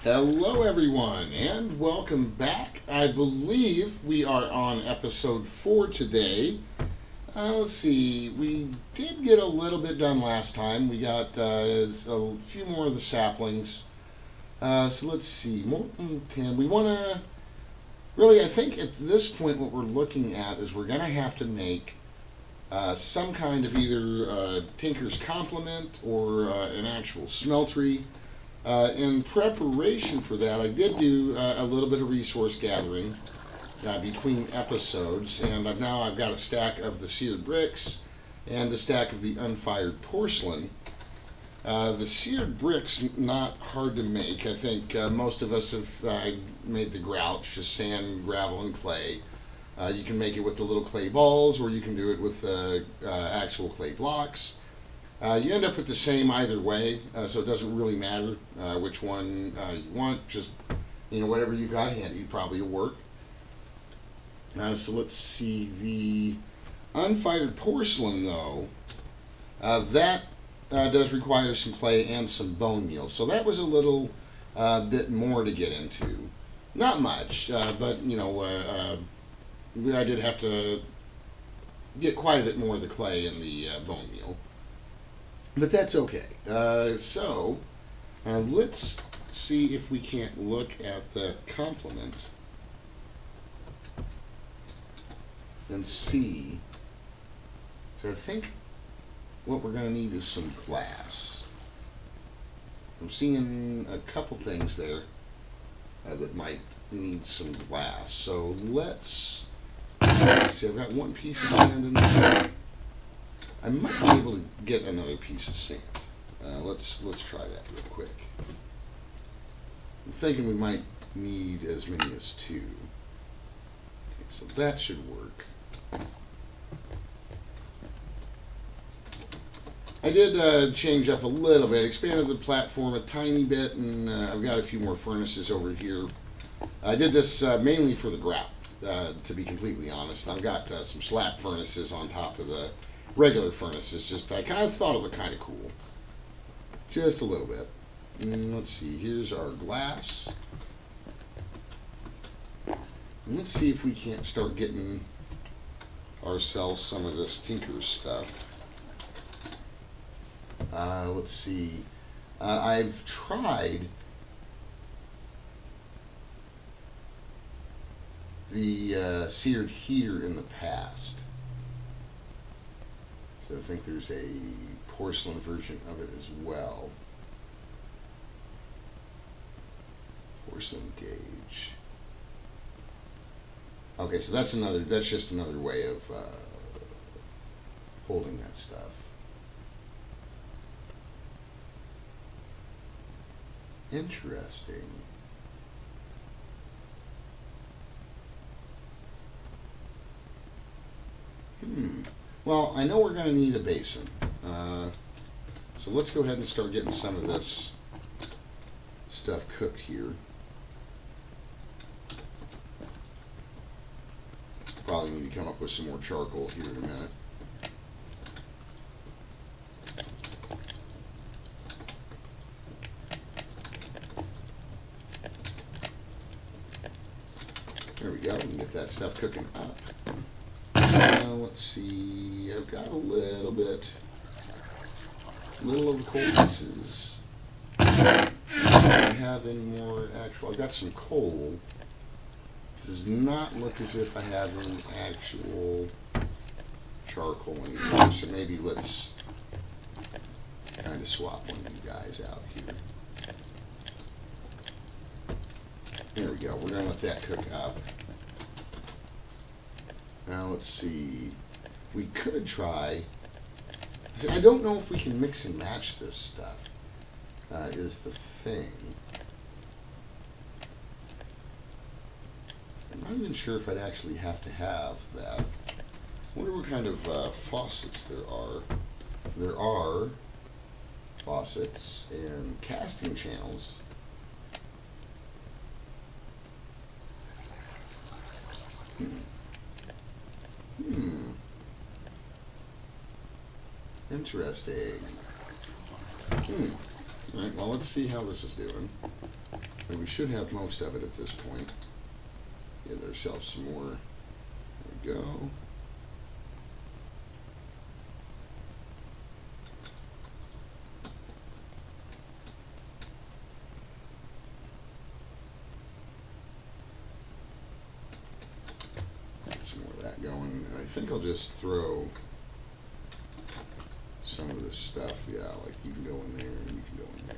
Hello, everyone, and welcome back. I believe we are on episode 4 today. Let's see, we did get a little bit done last time. We got a few more of the saplings. So let's see, more than 10. We want to, really, I think at this point what we're looking at is we're going to have to make some kind of either Tinker's Complement or an actual smeltery. In preparation for that, I did do a little bit of resource gathering between episodes, and I've got a stack of the seared bricks and a stack of the unfired porcelain. The seared bricks not hard to make. I think most of us have made the grouch, just sand, gravel, and clay. You can make it with the little clay balls, or you can do it with actual clay blocks. You end up with the same either way, so it doesn't really matter which one you want. Just, whatever you've got handy probably will work. So let's see, the unfired porcelain, though, that does require some clay and some bone meal. So that was a little bit more to get into. Not much, but, I did have to get quite a bit more of the clay and the bone meal. But that's okay. So let's see if we can't look at the complement and see. So I think what we're going to need is some glass. I'm seeing a couple things there that might need some glass. So let's see. I've got one piece of sand in there. I might be able to get another piece of sand. Let's try that real quick. I'm thinking we might need as many as 2. Okay, so that should work. I did change up a little bit, expanded the platform a tiny bit, and I've got a few more furnaces over here. I did this mainly for the grout, to be completely honest. I've got some slab furnaces on top of the regular furnaces. Just I kind of thought it looked kind of cool, just a little bit. And let's see, here's our glass, and let's see if we can't start getting ourselves some of this Tinker's stuff. Let's see, I've tried the seared heater in the past. So I think there's a porcelain version of it as well. Porcelain gauge. Okay, so that's just another way of holding that stuff. Interesting. Well, I know we're going to need a basin, so let's go ahead and start getting some of this stuff cooked here. Probably need to come up with some more charcoal here in a minute. There we go, we can get that stuff cooking up. Let's see, I've got a little of the coal pieces. I don't have any more actual, I've got some coal. Does not look as if I have any actual charcoal anymore, so maybe let's kind of swap one of you guys out here. There we go, we're going to let that cook up. Now let's see, we could try, I don't know if we can mix and match this stuff, is the thing. I'm not even sure if I'd actually have to have that. I wonder what kind of faucets there are. There are faucets and casting channels. Interesting. Alright, well, let's see how this is doing. And we should have most of it at this point. Give ourselves some more. There we go. Get some more of that going. And I think I'll just throw some of this stuff. Yeah, like you can go in there and you can go in there.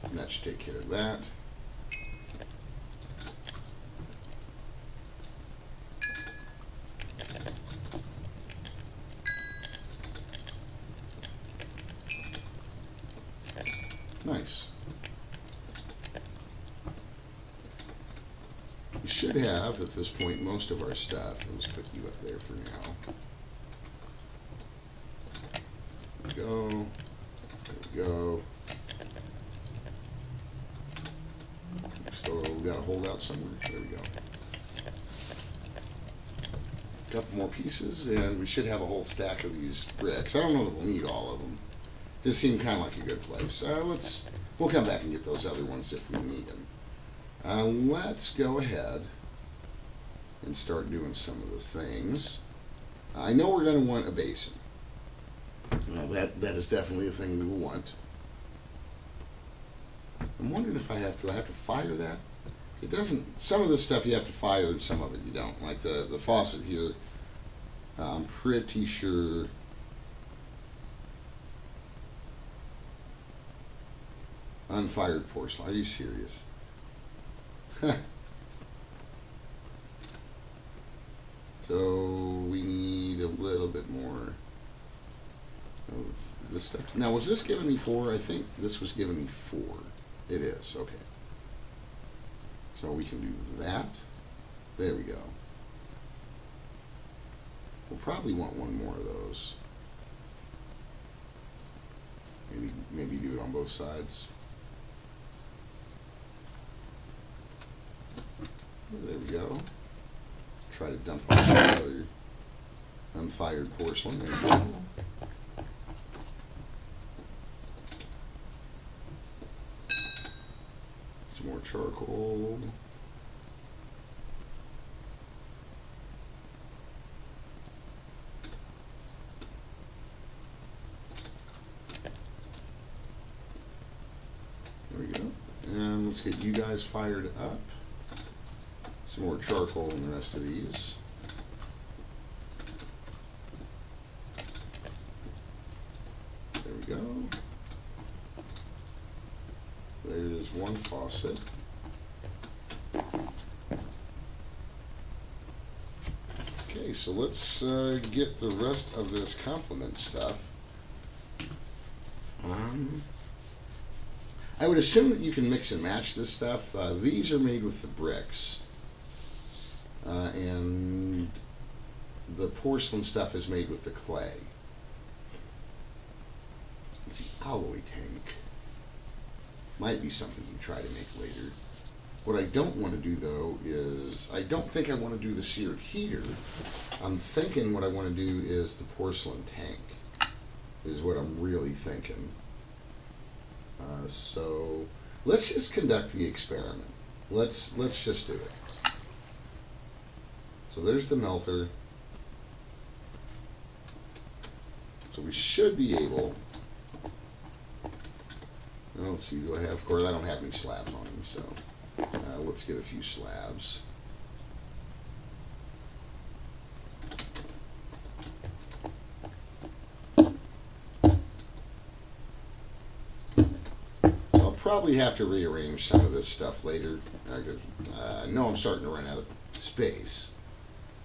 And that should take care of that. Nice. We should have, at this point, most of our stuff. Let's put you up there for now. There we go. There we go. So we got to hold out somewhere. There we go. A couple more pieces, and we should have a whole stack of these bricks. I don't know that we'll need all of them. This seemed kind of like a good place. We'll come back and get those other ones if we need them. Let's go ahead and start doing some of the things. I know we're going to want a basin. That is definitely a thing we will want. I'm wondering if do I have to fire that? It doesn't, some of this stuff you have to fire and some of it you don't. Like the faucet here, I'm pretty sure. Unfired porcelain. Are you serious? So we need a little bit more of this stuff. Now, was this giving me 4? I think this was giving me 4. It is. Okay. So we can do that. There we go. We'll probably want one more of those. Maybe do it on both sides. There we go. Try to dump on some other unfired porcelain. There we go. Some more charcoal. There we go. And let's get you guys fired up. Some more charcoal in the rest of these. There we go. There's one faucet. Okay, so let's get the rest of this complement stuff. I would assume that you can mix and match this stuff. These are made with the bricks. And the porcelain stuff is made with the clay. Let's see, alloy tank. Might be something you try to make later. What I don't want to do though is, I don't think I want to do the seared heater. I'm thinking what I want to do is the porcelain tank, is what I'm really thinking. So let's just conduct the experiment. Let's just do it. So there's the melter. So we should be able, let's see, do I have, of course I don't have any slabs on me, so let's get a few slabs. I'll probably have to rearrange some of this stuff later, because I know I'm starting to run out of space.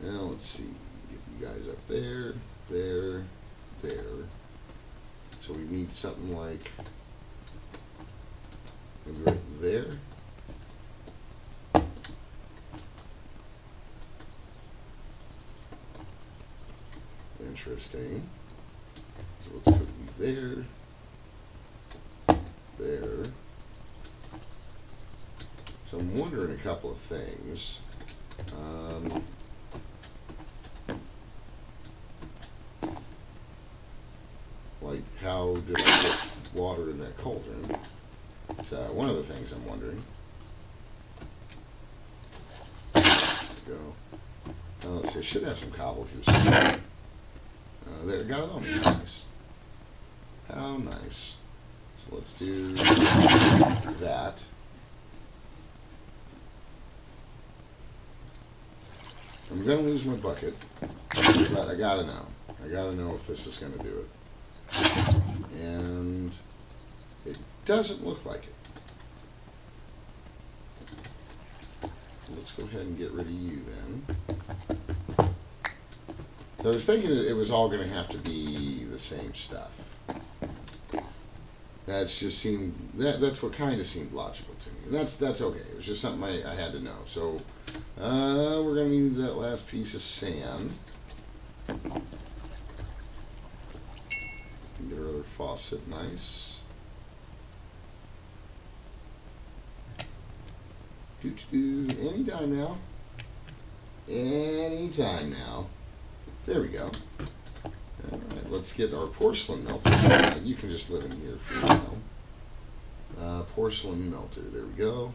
Now let's see, get you guys up there, there, there. So we need something like maybe right there. Interesting. So let's put you there, there. So I'm wondering a couple of things. Like, how did I get water in that cauldron? It's one of the things I'm wondering. go. Let's see, I should have some cobble here somewhere. There, got it on me. Nice. How nice. So let's do that. I'm going to lose my bucket, but I got to know. I got to know if this is going to do it. And it doesn't look like it. Let's go ahead and get rid of you then. So I was thinking it was all going to have to be the same stuff. That's just seemed that's what kind of seemed logical to me. And that's okay. It was just something I had to know. So we're going to need that last piece of sand. Get our other faucet, nice. Anytime now. Anytime now. There we go. Alright, let's get our porcelain melter. You can just live in here for now. Porcelain melter, there we go.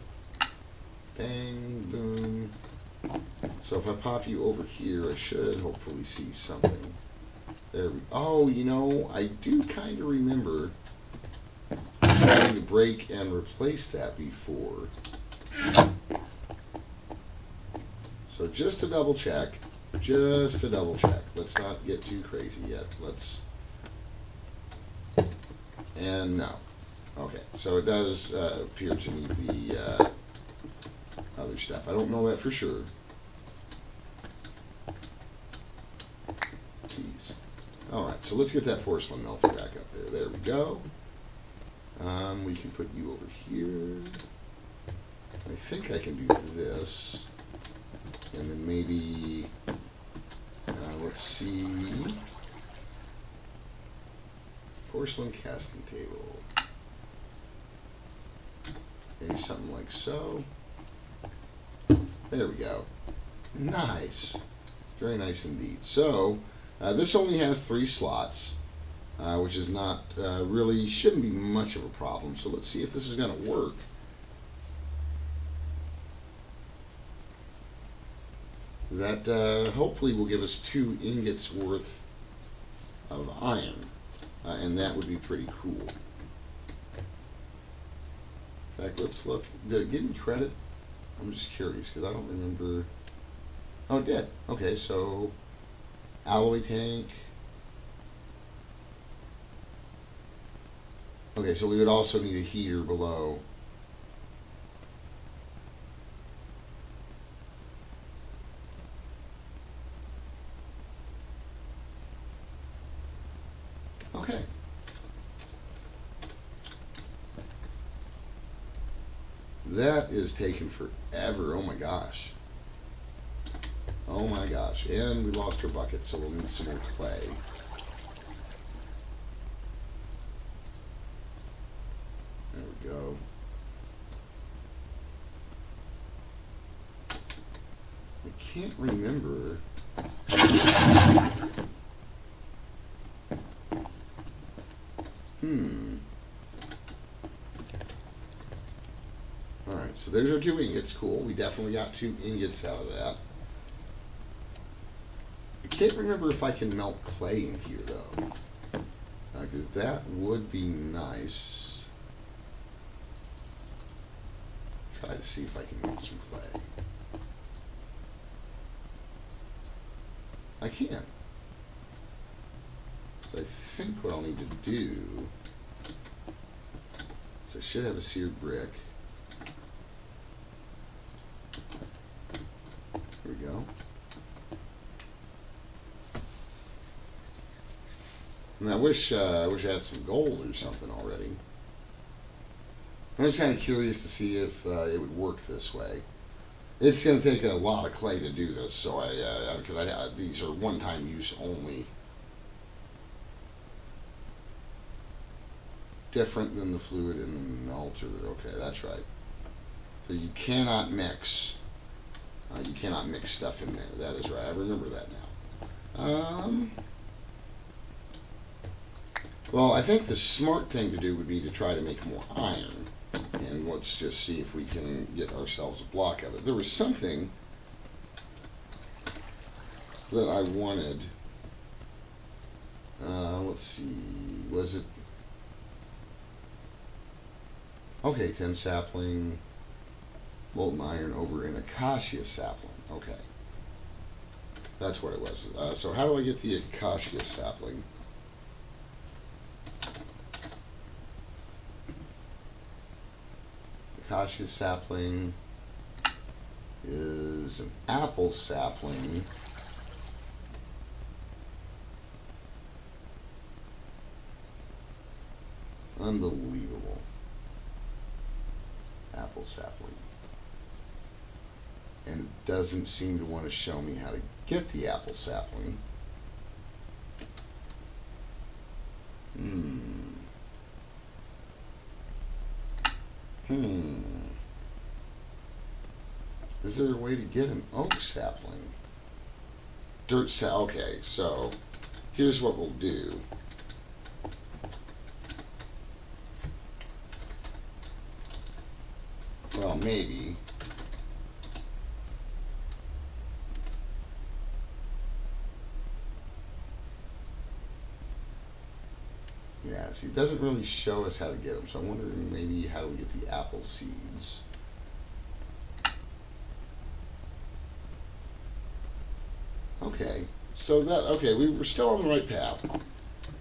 Bang, boom. So if I pop you over here, I should hopefully see something. There we go. Oh, you know, I do kind of remember having to break and replace that before. So just to double check, let's not get too crazy yet. And no. Okay, so it does appear to need the other stuff. I don't know that for sure. Jeez. Alright, so let's get that porcelain melter back up there. There we go. We can put you over here. I think I can do this. And then maybe, let's see, porcelain casting table. Maybe something like so. There we go. Nice. Very nice indeed. So, this only has 3 slots, which is not, really, shouldn't be much of a problem. So let's see if this is going to work. That hopefully will give us 2 ingots worth of iron, and that would be pretty cool. In fact, let's look. Did it give me credit? I'm just curious because I don't remember. Oh, it did. Okay, so alloy tank. Okay, so we would also need a heater below. Okay. That is taking forever. Oh my gosh. Oh my gosh. And we lost our bucket, so we'll need some more clay. There we go. I can't remember. Alright, so there's our 2 ingots. Cool. We definitely got 2 ingots out of that. I can't remember if I can melt clay in here, though. Because that would be nice. Try to see if I can melt some clay. I can. So I think what I'll need to do is I should have a seared brick. Here we go. And I wish I had some gold or something already. I'm just kind of curious to see if it would work this way. It's going to take a lot of clay to do this, so because these are one-time use only. Different than the fluid in the melter. Okay, that's right. So you cannot mix. You cannot mix stuff in there. That is right. I remember that now. Well, I think the smart thing to do would be to try to make more iron. And let's just see if we can get ourselves a block of it. There was something that I wanted. Let's see, was it? Okay, 10 sapling, molten iron over an acacia sapling. Okay, that's what it was. So how do I get the acacia sapling? Acacia sapling is an apple sapling. Unbelievable. Apple sapling. And it doesn't seem to want to show me how to get the apple sapling. Is there a way to get an oak sapling? Okay, so here's what we'll do. Well, maybe. Yeah, see, it doesn't really show us how to get them, so I wonder maybe how do we get the apple seeds? Okay, so we were still on the right path.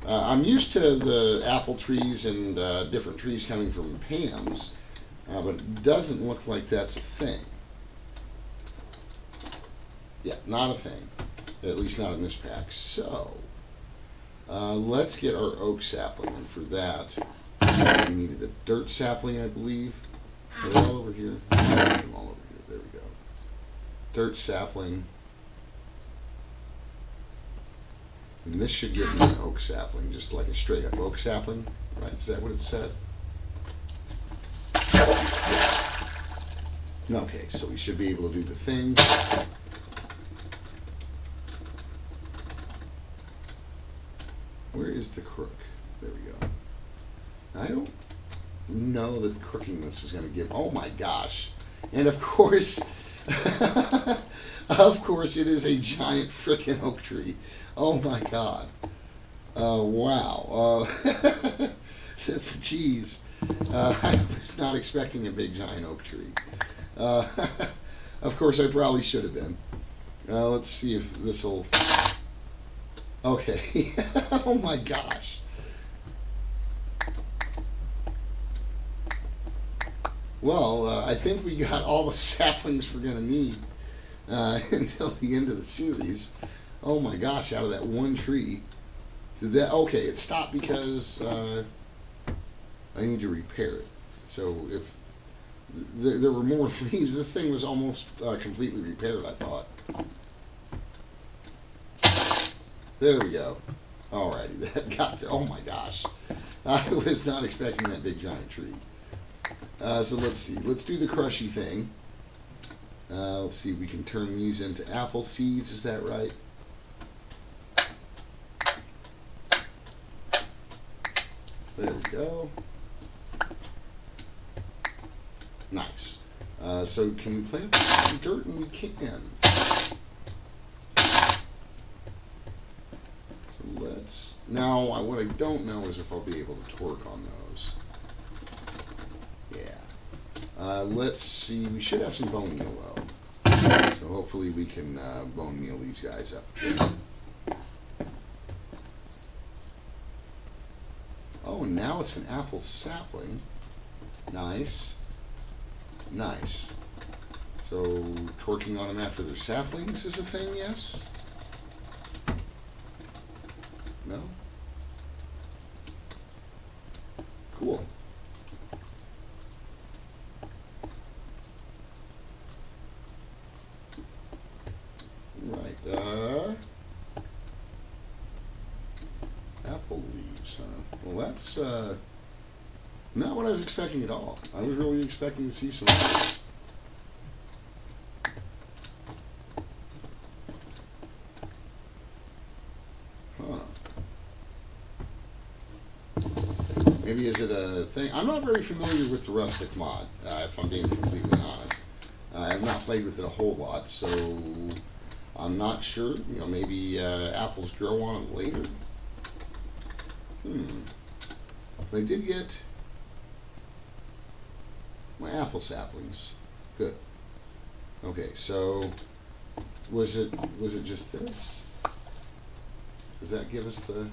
I'm used to the apple trees and different trees coming from Pam's, but it doesn't look like that's a thing. Yeah, not a thing. At least not in this pack. So, let's get our oak sapling, and for that, we needed the dirt sapling, I believe. Are they all over here? Them all over here. There we go. Dirt sapling. And this should give me an oak sapling, just like a straight up oak sapling, right? Is that what it said? Yes. Okay, so we should be able to do the thing. Where is the crook? There we go. I don't know that crooking this is going to give. Oh my gosh! And of course, it is a giant frickin' oak tree. Oh my God! Wow! Jeez, I was not expecting a big giant oak tree. Of course, I probably should have been. Let's see if this will. Okay. Oh my gosh. Well, I think we got all the saplings we're going to need until the end of the series. Oh my gosh, out of that one tree. Okay, it stopped because I need to repair it. So if there were more leaves, this thing was almost completely repaired, I thought. There we go. Alrighty, that got there. Oh my gosh. I was not expecting that big giant tree. So let's see. Let's do the crushy thing. Let's see if we can turn these into apple seeds. Is that right? There we go. Nice. So can we plant some dirt? And we can. Let's now. What I don't know is if I'll be able to torque on those. Yeah. Let's see. We should have some bone meal though, so hopefully we can bone meal these guys up. Oh, and now it's an apple sapling. Nice. Nice. So torquing on them after they're saplings is a thing. Yes. No? Cool. Right, apple leaves, huh? Well, that's, not what I was expecting at all. I was really expecting to see some... Maybe is it a thing? I'm not very familiar with the rustic mod, if I'm being completely honest. I have not played with it a whole lot, so I'm not sure. You know, maybe apples grow on it later. But I did get my apple saplings. Good. Okay, so was it just this? Does that give us the?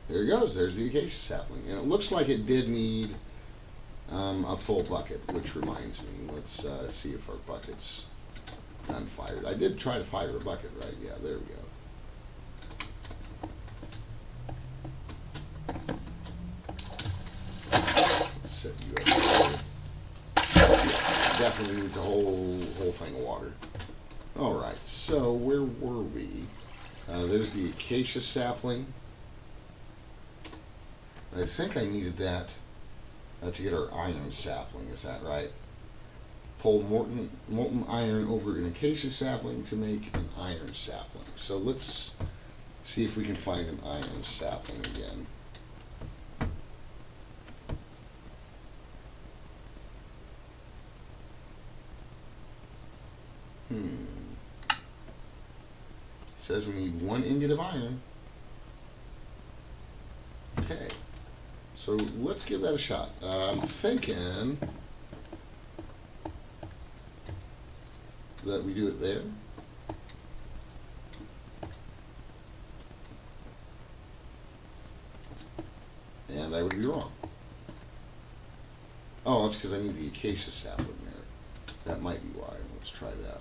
There it goes. There's the acacia sapling, and it looks like it did need a full bucket. Which reminds me, let's see if our bucket's unfired. I did try to fire a bucket, right? Yeah, there we go. Set you up there. Yeah, definitely needs a whole thing of water. All right, so where were we? There's the acacia sapling. I think I needed that to get our iron sapling. Is that right? Pull molten iron over an acacia sapling to make an iron sapling. So let's see if we can find an iron sapling again. It says we need 1 ingot of iron. Okay, so let's give that a shot. I'm thinking that we do it there. And I would be wrong. Oh, that's because I need the acacia sapling there. That might be why. Let's try that.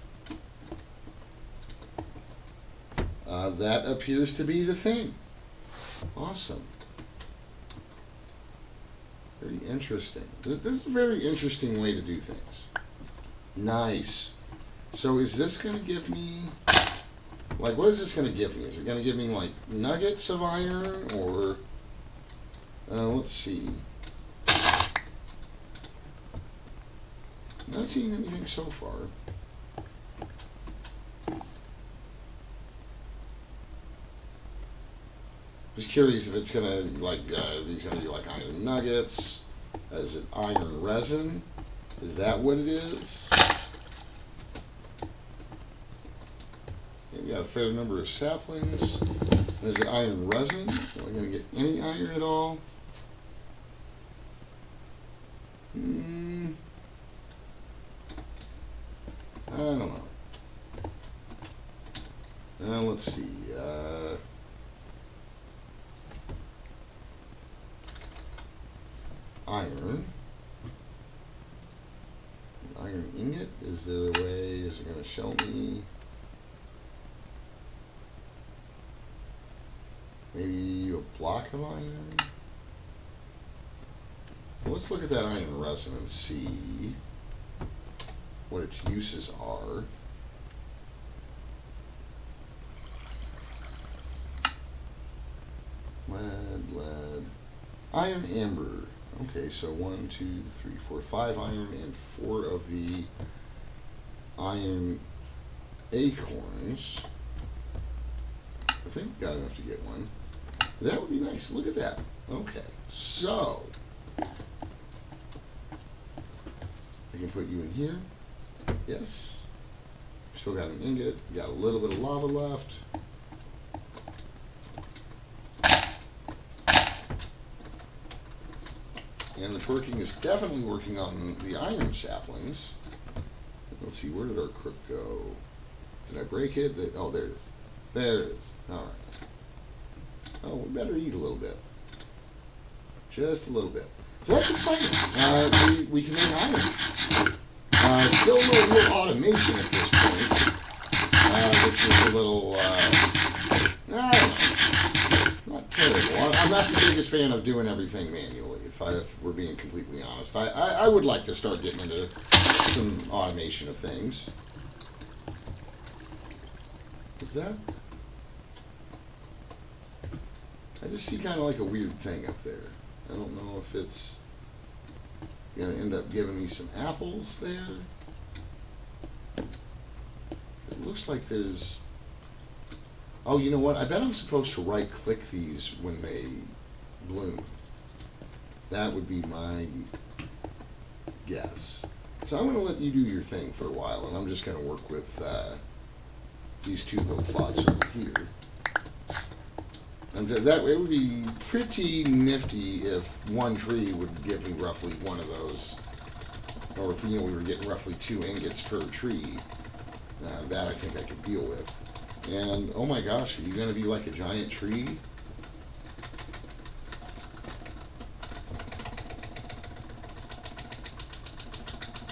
That appears to be the thing. Awesome. Very interesting. This is a very interesting way to do things. Nice. So is this going to give me, like, what is this going to give me? Is it going to give me, like, nuggets of iron, or, let's see. Not seeing anything so far. Just curious if it's gonna these gonna be like iron nuggets. Is it iron resin? Is that what it is? Okay, we got a fair number of saplings. Is it iron resin? Are we gonna get any iron at all? I don't know. Let's see. Iron ingot. Is there a way? Is it going to show me? Maybe a block of iron. Well, let's look at that iron resin and see what its uses are. Lead, iron amber. Okay, so 1, 2, 3, 4, 5 iron and 4 of the iron acorns. I think we got enough to get one. That would be nice. Look at that. Okay, so I can put you in here. Yes. Still got an ingot. Got a little bit of lava left. And the twerking is definitely working on the iron saplings. Let's see, where did our crook go? Did I break it? Oh, there it is. There it is. All right. Oh, we better eat a little bit. Just a little bit. So that's exciting. We can make iron. Still no real automation at this point, which is a little, I don't know, not terrible. I'm not the biggest fan of doing everything manually, if we're being completely honest. I would like to start getting into some automation of things. Is that? I just see kind of like a weird thing up there. I don't know if it's going to end up giving me some apples there. It looks like there's... Oh, you know what? I bet I'm supposed to right-click these when they bloom. That would be my guess. So I'm going to let you do your thing for a while, and I'm just going to work with these two little plots over here. And that it would be pretty nifty if one tree would give me roughly one of those, or if we were getting roughly 2 ingots per tree. That I think I could deal with. And oh my gosh, are you going to be like a giant tree?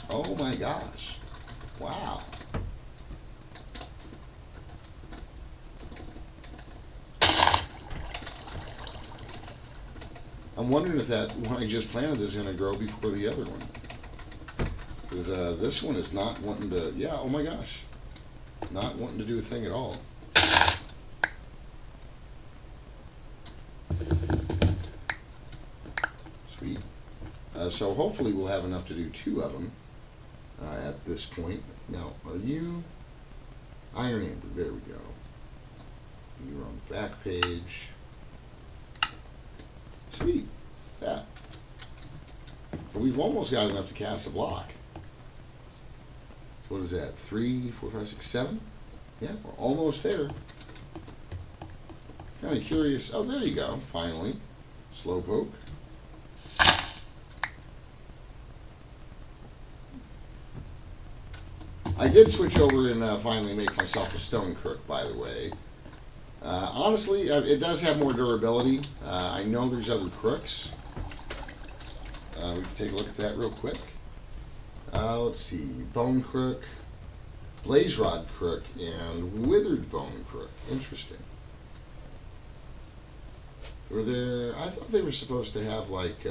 Oh my gosh! Wow. I'm wondering if that one I just planted is going to grow before the other one. Because this one is not wanting to, yeah, oh my gosh. Not wanting to do a thing at all. Sweet. So hopefully we'll have enough to do 2 of them at this point. Now, are you? Iron Amber, there we go. You're on the back page. Sweet. That. But we've almost got enough to cast a block. What is that? 3, 4, 5, 6, 7? Yeah, we're almost there. Kind of curious. Oh, there you go. Finally. Slowpoke. I did switch over and finally make myself a stone crook, by the way. Honestly, it does have more durability. I know there's other crooks. We can take a look at that real quick. Let's see. Bone crook, blaze rod crook, and withered bone crook. Interesting. Were there? I thought they were supposed to have like,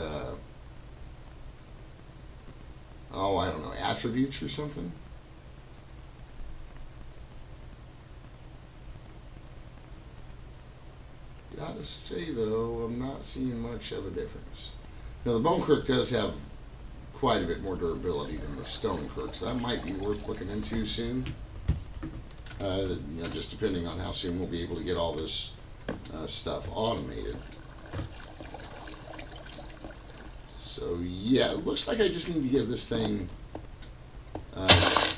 oh, I don't know, attributes or something. Gotta say though, I'm not seeing much of a difference. Now the bone crook does have quite a bit more durability than the stone crook, so that might be worth looking into soon. Just depending on how soon we'll be able to get all this stuff automated. So yeah, it looks like I just need to give this thing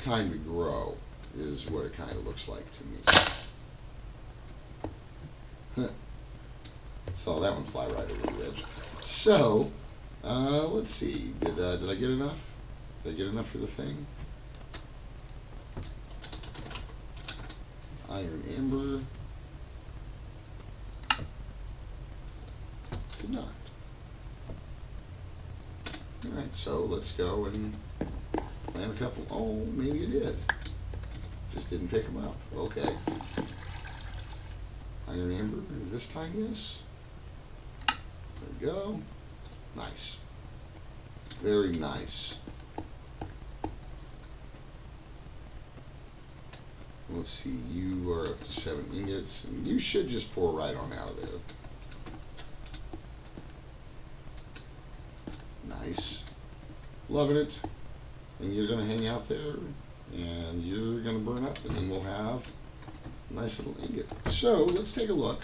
time to grow, is what it kind of looks like to me. Saw that one fly right over the edge. So, let's see. Did I get enough? Did I get enough for the thing? Iron Amber. Did not. Alright, so let's go and plant a couple. Oh, maybe it did. Just didn't pick them up. Okay. Iron Amber, this time, yes. There we go. Nice. Very nice. Let's see, you are up to 7 ingots, and you should just pour right on out of there. Nice. Loving it. And you're going to hang out there, and you're going to burn up, and then we'll have a nice little ingot. So, let's take a look.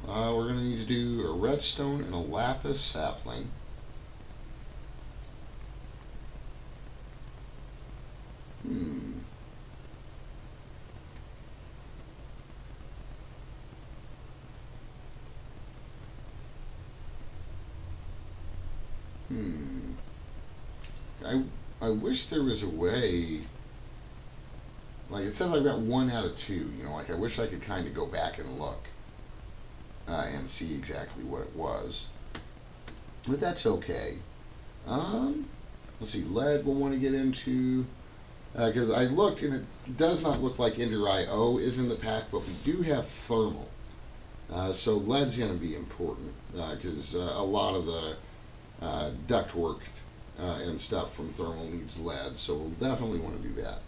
We're going to need to do a redstone and a lapis sapling. I wish there was a way, like it says I've got 1 out of 2, like I wish I could kind of go back and look and see exactly what it was, but that's okay. Let's see, lead we'll want to get into, because I looked and it does not look like Ender IO is in the pack, but we do have thermal, so lead's going to be important, because a lot of the ductwork and stuff from thermal needs lead, so we'll definitely want to do that.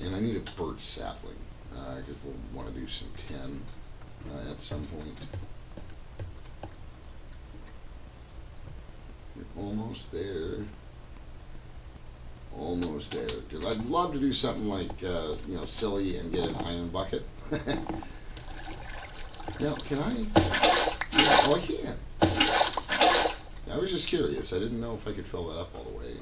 And I need a birch sapling, because we'll want to do some tin at some point. We're almost there. Almost there. Because I'd love to do something like, silly and get an iron bucket. Now, can I? Yeah, oh, I can. I was just curious. I didn't know if I could fill that up all the way.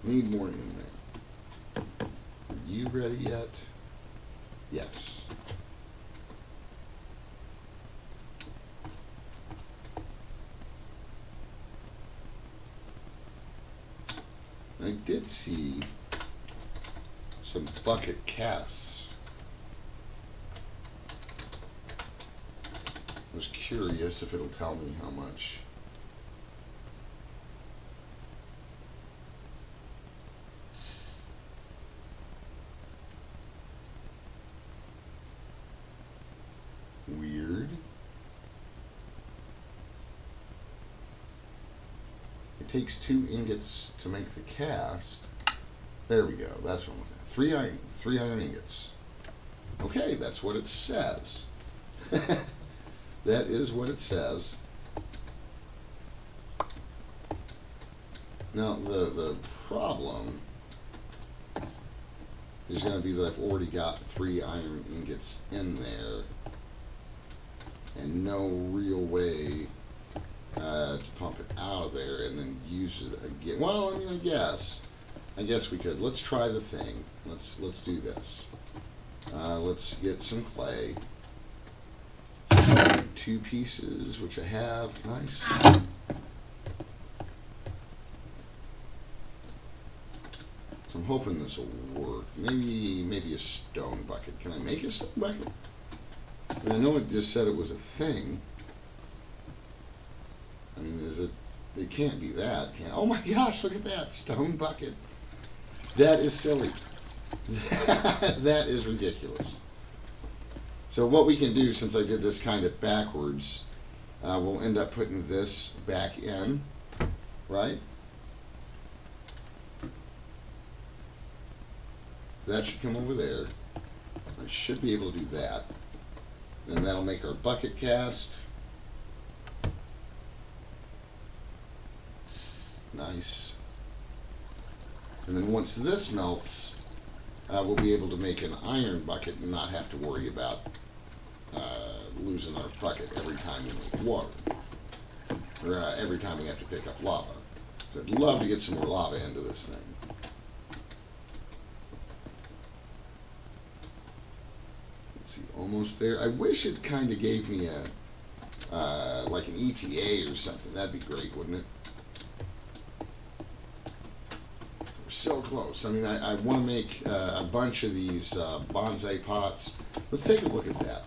Need more in there. Are you ready yet? Yes. I did see some bucket casts. I was curious if it'll tell me how much. Weird. It takes 2 ingots to make the cast. There we go. That's what I'm looking at. 3 iron ingots. Okay, that's what it says. That is what it says. Now the problem is going to be that I've already got 3 iron ingots in there, and no real way to pump it out of there and then use it again. Well, I mean, I guess we could. Let's try the thing. Let's do this. Let's get some clay. 2 pieces, which I have. Nice. So I'm hoping this will work. Maybe a stone bucket. Can I make a stone bucket? I mean, I know it just said it was a thing. I mean, is it? It can't be that, can it? Oh my gosh, look at that stone bucket. That is silly. That is ridiculous. So what we can do, since I did this kind of backwards, we'll end up putting this back in, right? That should come over there. I should be able to do that. Then that'll make our bucket cast. Nice. And then once this melts, we'll be able to make an iron bucket and not have to worry about losing our bucket every time we make water. Or every time we have to pick up lava. So I'd love to get some more lava into this thing. Let's see, almost there. I wish it kind of gave me a like an ETA or something. That'd be great, wouldn't it? We're so close. I mean, I want to make a bunch of these bonsai pots. Let's take a look at that.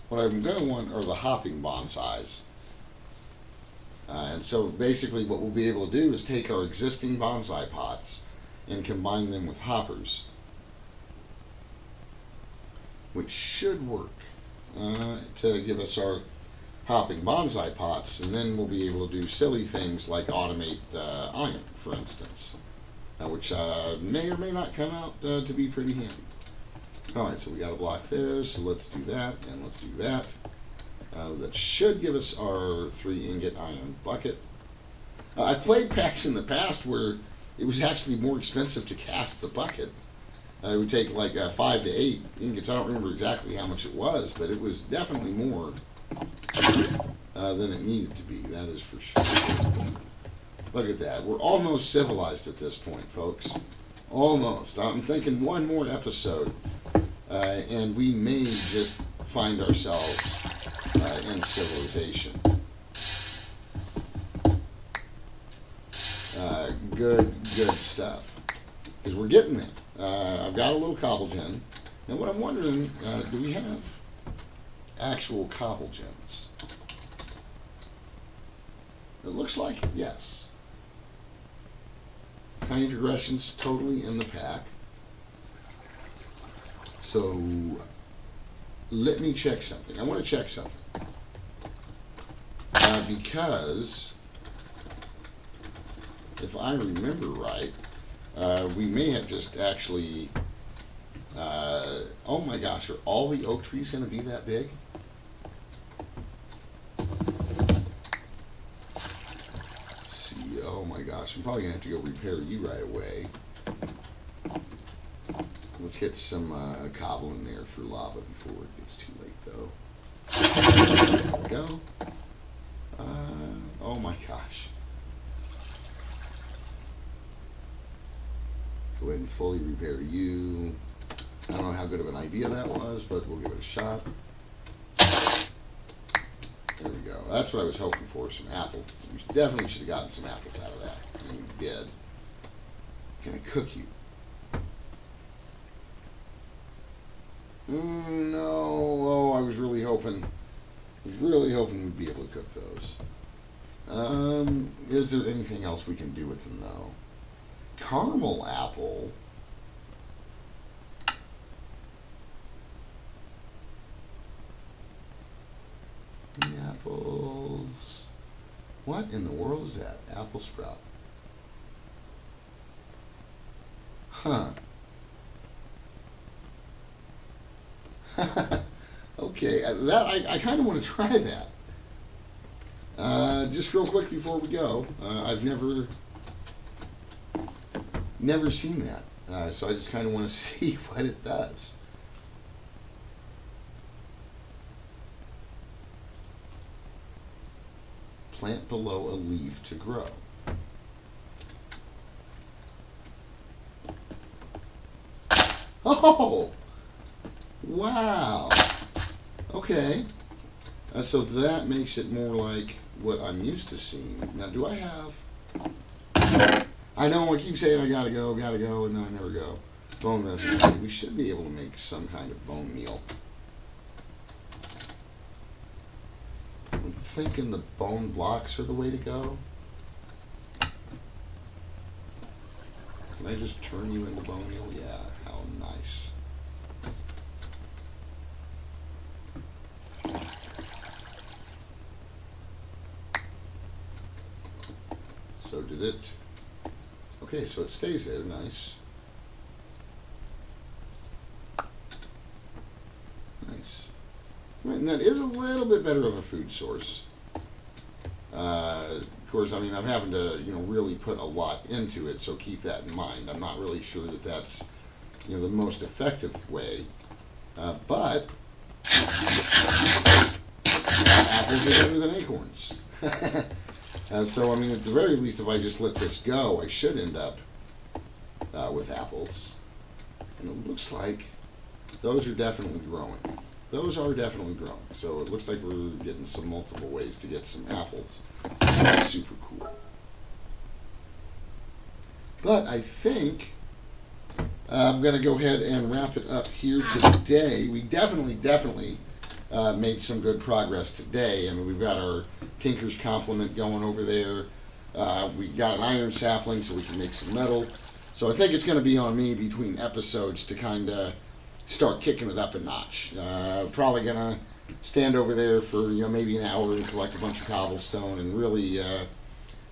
What I'm going to want are the hopping bonsais. And so basically what we'll be able to do is take our existing bonsai pots and combine them with hoppers, which should work to give us our hopping bonsai pots, and then we'll be able to do silly things like automate iron, for instance, which may or may not come out to be pretty handy. Alright, so we got a block there, so let's do that, and let's do that. That should give us our 3 ingot iron bucket. I played packs in the past where it was actually more expensive to cast the bucket. It would take like 5 to 8 ingots. I don't remember exactly how much it was, but it was definitely more than it needed to be, that is for sure. Look at that. We're almost civilized at this point, folks. Almost. I'm thinking one more episode, and we may just find ourselves in civilization. Good stuff. Because we're getting there. I've got a little cobble gen. Now what I'm wondering, do we have actual cobble gens? It looks like it, yes. Kind regression's totally in the pack. So let me check something. I want to check something. Because if I remember right, we may have just actually oh my gosh, are all the oak trees going to be that big? Let's see, oh my gosh, I'm probably going to have to go repair you right away. Let's get some cobble in there for lava before it gets too late, though. There we go. Oh my gosh. go ahead and fully repair you. I don't know how good of an idea that was, but we'll give it a shot. There we go. That's what I was hoping for, some apples. We definitely should have gotten some apples out of that. And we did. Can I cook you? No. Oh, I was really hoping we'd be able to cook those. Is there anything else we can do with them, though? Caramel apple. Apples. What in the world is that? Apple sprout. Huh. Okay, I kind of want to try that. Just real quick before we go, I've never seen that, so I just kind of want to see what it does. Plant below a leaf to grow. Oh! Wow! Okay. So that makes it more like what I'm used to seeing. Now, do I have... I know I keep saying I gotta go, and then I never go. Bone resin. We should be able to make some kind of bone meal. I'm thinking the bone blocks are the way to go. Can I just turn you into bone meal? Yeah, how nice. So did it... Okay, so it stays there, nice. Nice. And that is a little bit better of a food source. Of course, I mean, I'm having to, really put a lot into it, so keep that in mind. I'm not really sure that that's, the most effective way. But apples are better than acorns. So, I mean, at the very least, if I just let this go, I should end up with apples. And it looks like those are definitely growing. Those are definitely growing. So it looks like we're getting some multiple ways to get some apples. That's super cool. But I think I'm going to go ahead and wrap it up here today. We definitely made some good progress today. I mean, we've got our Tinker's Complement going over there. We got an iron sapling so we can make some metal. So I think it's going to be on me between episodes to kind of start kicking it up a notch. Probably going to stand over there for maybe an hour and collect a bunch of cobblestone and really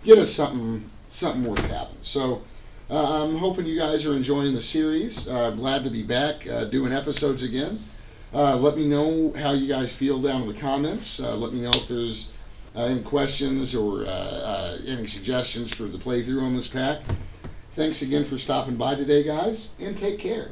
get us something worth having. So I'm hoping you guys are enjoying the series. Glad to be back doing episodes again. Let me know how you guys feel down in the comments. Let me know if there's any questions or any suggestions for the playthrough on this pack. Thanks again for stopping by today, guys, and take care.